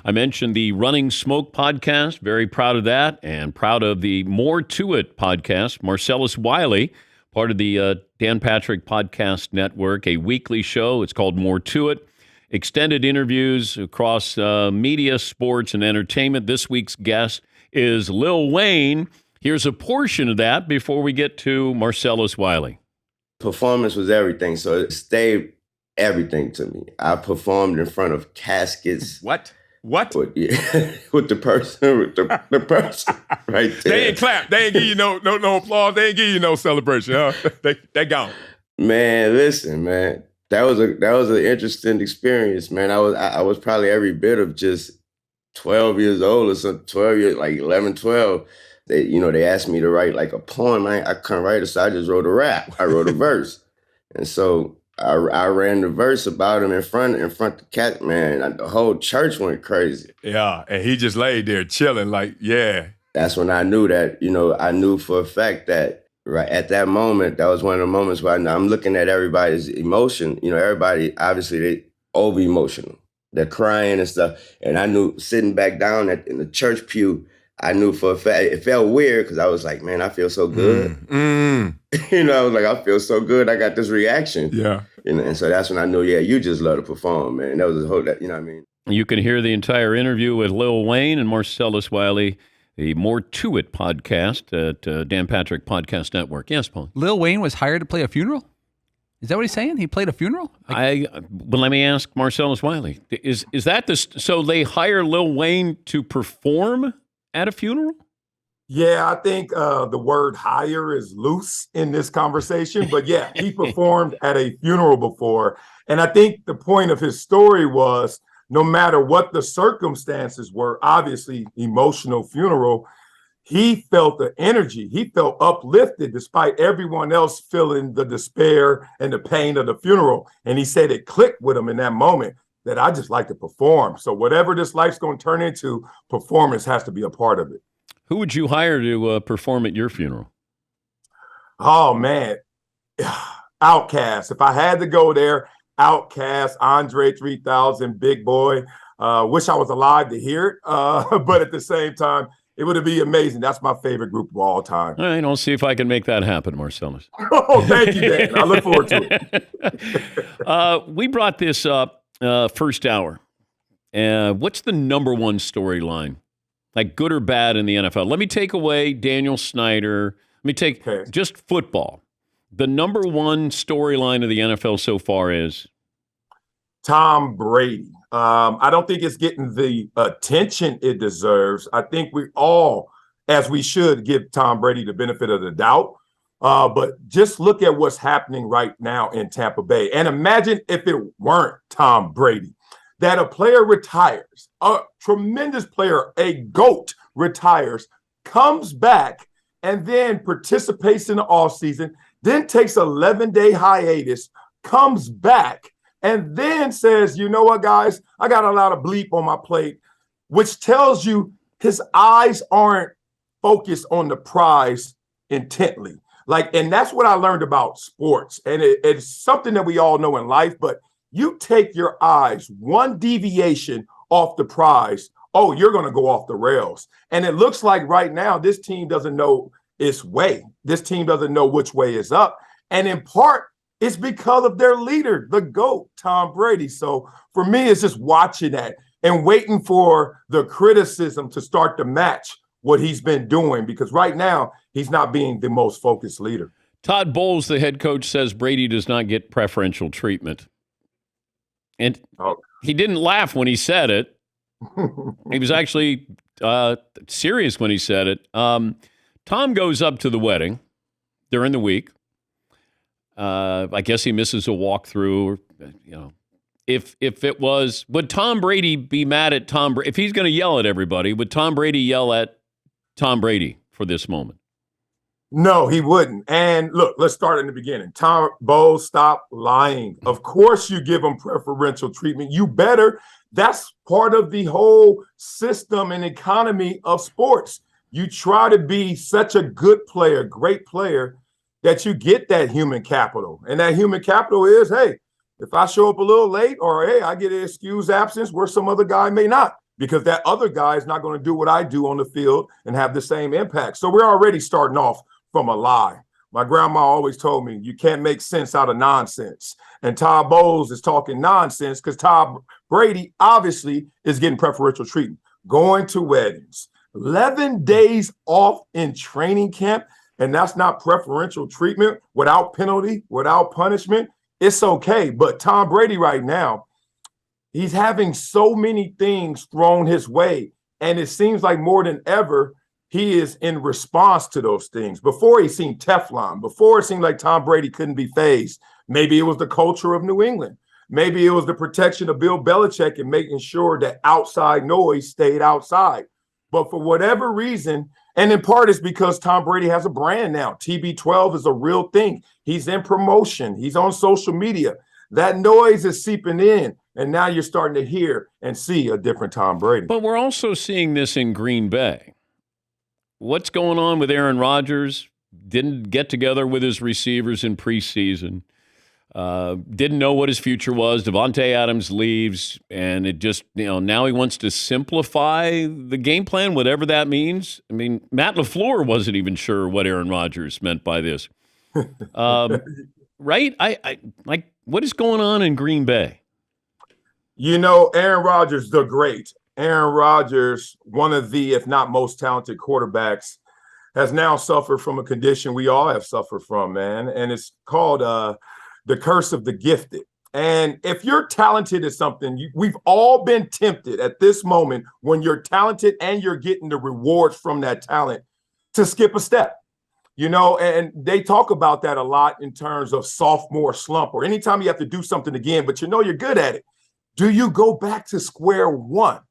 I mentioned the Running Smoke podcast. Very proud of that, and proud of the More to It podcast. Marcellus Wiley, part of the Dan Patrick Podcast Network, a weekly show. It's called More to It. Extended interviews across media, sports, and entertainment. This week's guest is Lil Wayne. Here's a portion of that before we get to Marcellus Wiley. Performance was everything, so it stayed everything to me. I performed in front of caskets. What? With the person right there. They ain't clap. They ain't give you no applause. They ain't give you no celebration. Huh? They gone. Man, listen, man. That was an interesting experience, man. I was probably every bit of just 12 years old or something, 12 years, like 11, 12. They asked me to write like a poem. I couldn't write it, so I just wrote a rap. I wrote a verse. And so I ran the verse about him in front of the cat, man. The whole church went crazy. Yeah, and he just laid there chilling like, yeah. That's when I knew that, I knew for a fact that right at that moment, that was one of the moments where I'm looking at everybody's emotion. Everybody, obviously, they over-emotional. They're crying and stuff. And I knew sitting back down in the church pew, I knew for a fact, it felt weird because I was like, man, I feel so good. I was like, I feel so good. I got this reaction. Yeah. And so that's when I knew, you just love to perform, man. That was the whole, you know what I mean? You can hear the entire interview with Lil Wayne and Marcellus Wiley, the More to It podcast at Dan Patrick Podcast Network. Yes, Paul. Lil Wayne was hired to play a funeral? Is that what he's saying? He played a funeral? But let me ask Marcellus Wiley. Is that so they hire Lil Wayne to perform at a funeral? Yeah, I think the word hire is loose in this conversation. But yeah, he performed at a funeral before. And I think the point of his story was no matter what the circumstances were, obviously emotional funeral, he felt the energy. He felt uplifted despite everyone else feeling the despair and the pain of the funeral. And he said it clicked with him in that moment that I just like to perform. So whatever this life's going to turn into, performance has to be a part of it. Who would you hire to perform at your funeral? Oh, man. Outkast. If I had to go there, Outkast, Andre 3000, Big Boy. Wish I was alive to hear it. But at the same time, it would be amazing. That's my favorite group of all time. All right, I'll see if I can make that happen, Marcellus. Oh, thank you, Dan. I look forward to it. We brought this up first hour. What's the number one storyline, like good or bad in the NFL? Let me take away Daniel Snyder. Let me take just football. The number one storyline of the NFL so far is Tom Brady. I don't think it's getting the attention it deserves. I think we all, as we should, give Tom Brady the benefit of the doubt. But just look at what's happening right now in Tampa Bay. And imagine if it weren't Tom Brady, that a player retires, a tremendous player, a GOAT retires, comes back, and then participates in the offseason, then takes an 11-day hiatus, comes back, and then says, you know what, guys, I got a lot of bleep on my plate, which tells you his eyes aren't focused on the prize intently. And that's what I learned about sports. And it's something that we all know in life, but you take your eyes one deviation off the prize, oh, you're going to go off the rails. And it looks like right now, this team doesn't know its way. This team doesn't know which way is up. And in part, it's because of their leader, the GOAT, Tom Brady. So for me, it's just watching that and waiting for the criticism to start to match what he's been doing, because right now he's not being the most focused leader. Todd Bowles, the head coach, says Brady does not get preferential treatment. And he didn't laugh when he said it. He was actually serious when he said it. Tom goes up to the wedding during the week. I guess he misses a walkthrough. If it was, would Tom Brady be mad at Tom Brady? If he's going to yell at everybody, would Tom Brady yell at Tom Brady for this moment? No, he wouldn't. And look, let's start in the beginning. Tom Bowles, stop lying. Of course you give him preferential treatment. You better. That's part of the whole system and economy of sports. You try to be such a good player, great player, that you get that human capital. And that human capital is, hey, if I show up a little late, or hey, I get an excused absence where some other guy may not, because that other guy is not going to do what I do on the field and have the same impact. So we're already starting off from a lie. My grandma always told me you can't make sense out of nonsense. And Todd Bowles is talking nonsense because Todd Brady obviously is getting preferential treatment, going to weddings, 11 days off in training camp, and that's not preferential treatment without penalty, without punishment. It's okay. But Tom Brady right now, he's having so many things thrown his way, and it seems like more than ever, he is in response to those things. Before he seemed Teflon. Before it seemed like Tom Brady couldn't be fazed. Maybe it was the culture of New England. Maybe it was the protection of Bill Belichick and making sure that outside noise stayed outside. But for whatever reason, and in part it's because Tom Brady has a brand now. TB12 is a real thing. He's in promotion. He's on social media. That noise is seeping in. And now you're starting to hear and see a different Tom Brady. But we're also seeing this in Green Bay. What's going on with Aaron Rodgers? Didn't get together with his receivers in preseason. Didn't know what his future was. Devontae Adams leaves, and it just, now he wants to simplify the game plan, whatever that means. I mean, Matt LaFleur wasn't even sure what Aaron Rodgers meant by this. Right? I like, what is going on in Green Bay? Aaron Rodgers, the great. Aaron Rodgers, one of the, if not most talented quarterbacks, has now suffered from a condition we all have suffered from, man. And it's called the curse of the gifted. And if you're talented at something, we've all been tempted at this moment when you're talented and you're getting the rewards from that talent to skip a step. And they talk about that a lot in terms of sophomore slump or anytime you have to do something again, but you're good at it. Do you go back to square one?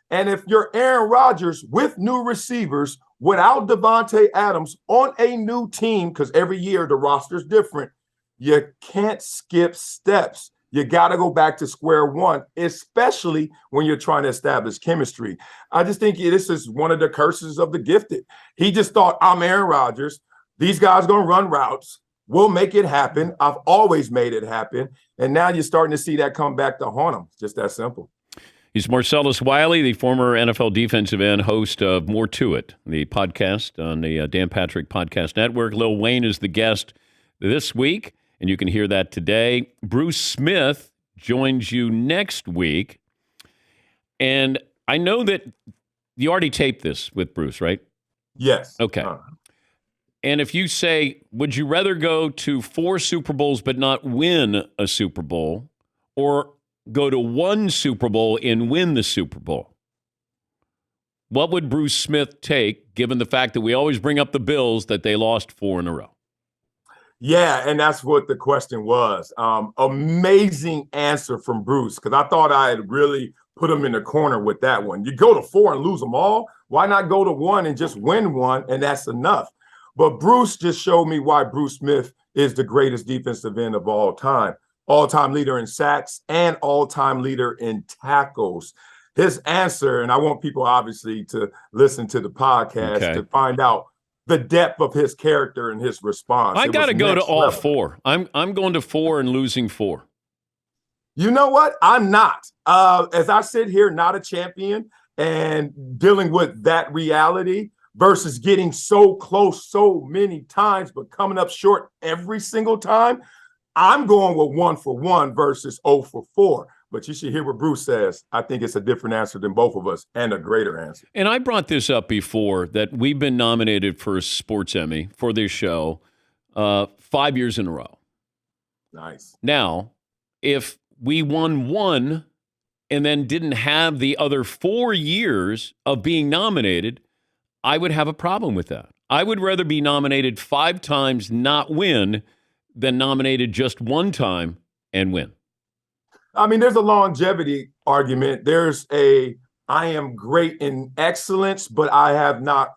And if you're Aaron Rodgers with new receivers, without Devontae Adams on a new team, because every year the roster's different, you can't skip steps. You got to go back to square one, especially when you're trying to establish chemistry. I just think this is one of the curses of the gifted. He just thought, I'm Aaron Rodgers. These guys going to run routes. We'll make it happen. I've always made it happen. And now you're starting to see that come back to haunt him. Just that simple. He's Marcellus Wiley, the former NFL defensive end, host of More to It, the podcast on the Dan Patrick Podcast Network. Lil Wayne is the guest this week, and you can hear that today. Bruce Smith joins you next week. And I know that you already taped this with Bruce, right? Yes. Okay. And if you say, would you rather go to 4 Super Bowls but not win a Super Bowl, or go to 1 Super Bowl and win the Super Bowl? What would Bruce Smith take, given the fact that we always bring up the Bills that they lost 4 in a row? Yeah, and that's what the question was. Amazing answer from Bruce, because I thought I had really put him in the corner with that one. You go to 4 and lose them all. Why not go to 1 and just win 1, and that's enough? But Bruce just showed me why Bruce Smith is the greatest defensive end of all-time leader in sacks and all-time leader in tackles. His answer, and I want people obviously to listen to the podcast to find out the depth of his character and his response. I got to go to all 4. I'm going to 4 and losing 4. You know what? I'm not. As I sit here, not a champion and dealing with that reality versus getting so close so many times, but coming up short every single time, I'm going with 1 for 1 versus 0 for 4. But you should hear what Bruce says. I think it's a different answer than both of us and a greater answer. And I brought this up before that we've been nominated for a Sports Emmy for this show 5 years in a row. Nice. Now, if we won 1 and then didn't have the other 4 years of being nominated, I would have a problem with that. I would rather be nominated 5 times, not win, than nominated just 1 time and win. I mean, there's a longevity argument. There's I am great in excellence, but I have not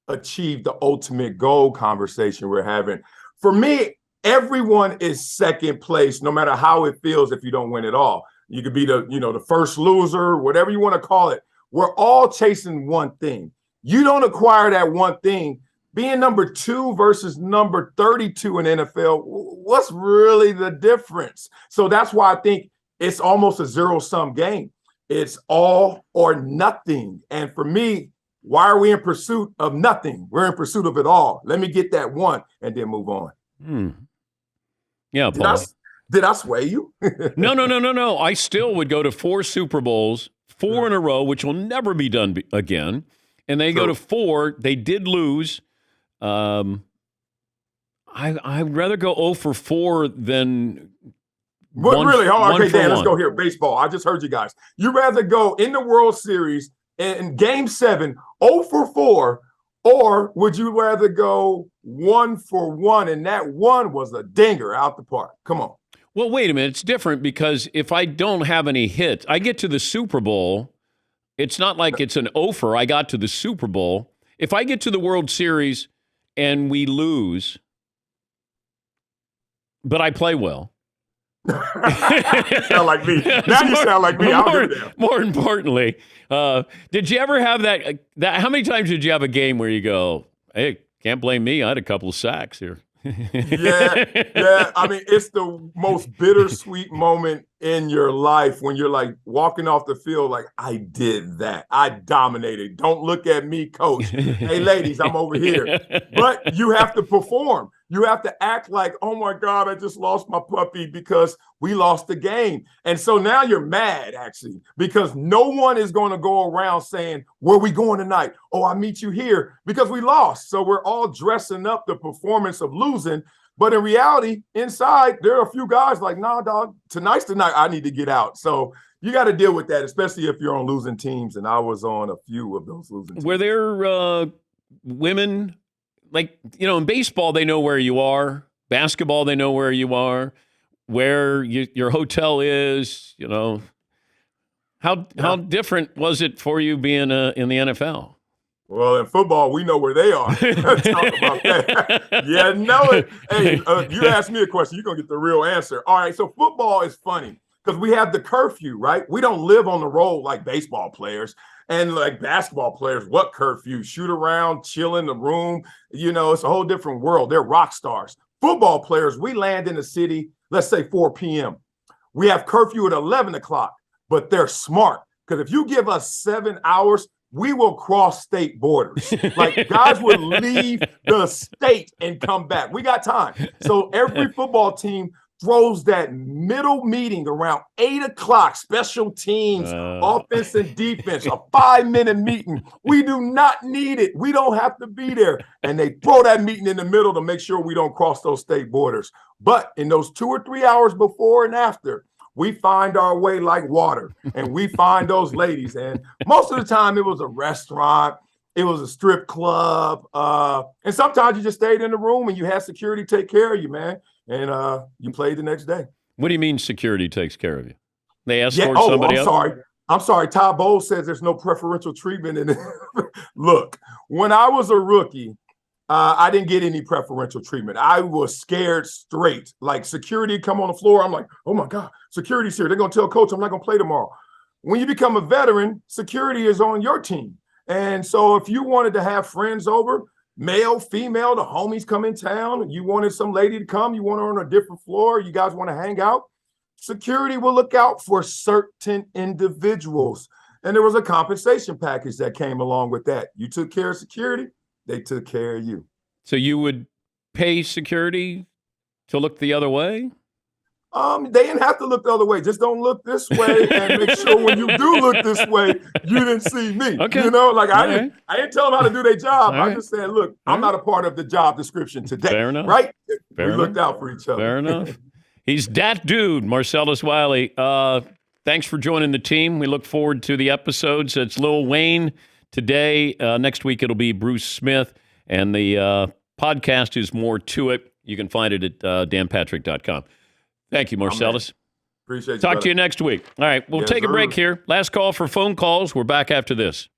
achieved the ultimate goal conversation we're having. For me, everyone is second place, no matter how it feels if you don't win at all. You could be the first loser, whatever you want to call it. We're all chasing one thing. You don't acquire that one thing. Being number 2 versus number 32 in NFL, what's really the difference? So that's why I think it's almost a zero-sum game. It's all or nothing. And for me, why are we in pursuit of nothing? We're in pursuit of it all. Let me get that one and then move on. Yeah, Paul. Did I sway you? No. I still would go to 4 Super Bowls, 4 in a row, which will never be done again. And they go to 4. They did lose. I'd rather go 0 for 4 than really hard. Okay, Dan, let's one. go here. Baseball. I just heard you guys. You'd rather go in the World Series in Game 7, 0 for 4, or would you rather go 1 for 1? And that one was a dinger out the park. Come on. Well, wait a minute. It's different because if I don't have any hits, I get to the Super Bowl. It's not like it's an offer. I got to the Super Bowl. If I get to the World Series and we lose, but I play well. You sound like me. Now you sound like me. More importantly, did you ever have that? How many times did you have a game where you go, hey, can't blame me. I had a couple of sacks here. Yeah. I mean, it's the most bittersweet moment in your life when you're like walking off the field like, I did that. I dominated. Don't look at me, coach. Hey, ladies, I'm over here. But you have to perform. You have to act like, oh, my God, I just lost my puppy because we lost the game. And so now you're mad, actually, because no one is going to go around saying, where are we going tonight? Oh, I meet you here because we lost. So we're all dressing up the performance of losing. But in reality, inside, there are a few guys like, nah, dog, tonight's the night I need to get out. So you got to deal with that, especially if you're on losing teams. And I was on a few of those losing teams. Were there women? Like, in baseball, they know where you are. Basketball, they know where you are, where your hotel is, How different was it for you being in the NFL? Well, in football, we know where they are. Talk about that. Yeah, know it. Hey, you ask me a question, you're going to get the real answer. All right, so football is funny because we have the curfew, right? We don't live on the road like baseball players. And like basketball players, what curfew? Shoot around, chill in the room. It's a whole different world. They're rock stars. Football players, we land in the city, let's say 4 p.m. We have curfew at 11 o'clock, but they're smart because if you give us 7 hours, we will cross state borders. Like guys will leave the state and come back. We got time. So every football team throws that middle meeting around 8 o'clock, special teams, offense and defense, a 5-minute meeting. We do not need it. We don't have to be there. And they throw that meeting in the middle to make sure we don't cross those state borders. But in those 2 or 3 hours before and after, we find our way like water and we find those ladies. And most of the time it was a restaurant. It was a strip club. And sometimes you just stayed in the room and you had security take care of you, man. And you played the next day. What do you mean security takes care of you? They escort somebody else? I'm sorry. Todd Bowles says there's no preferential treatment in it. Look, when I was a rookie, I didn't get any preferential treatment. I was scared straight. Like security come on the floor. I'm like, oh my God, security's here. They're going to tell coach I'm not going to play tomorrow. When you become a veteran, security is on your team. And so if you wanted to have friends over, male, female, the homies come in town, you wanted some lady to come, you want her on a different floor, you guys want to hang out, security will look out for certain individuals. And there was a compensation package that came along with that. You took care of security, they took care of you. So you would pay security to look the other way? They didn't have to look the other way. Just don't look this way and make sure when you do look this way, you didn't see me. Okay. I didn't tell them how to do their job. I just said, look, I'm not a part of the job description today. Fair enough. Right? We looked out for each other. Fair enough. He's that dude, Marcellus Wiley. Thanks for joining the team. We look forward to the episodes. It's Lil Wayne today. Next week, it'll be Bruce Smith. And the podcast is more to it. You can find it at danpatrick.com. Thank you, Marcellus. Appreciate you. Talk to you next week. All right, we'll take a break here. Last call for phone calls. We're back after this.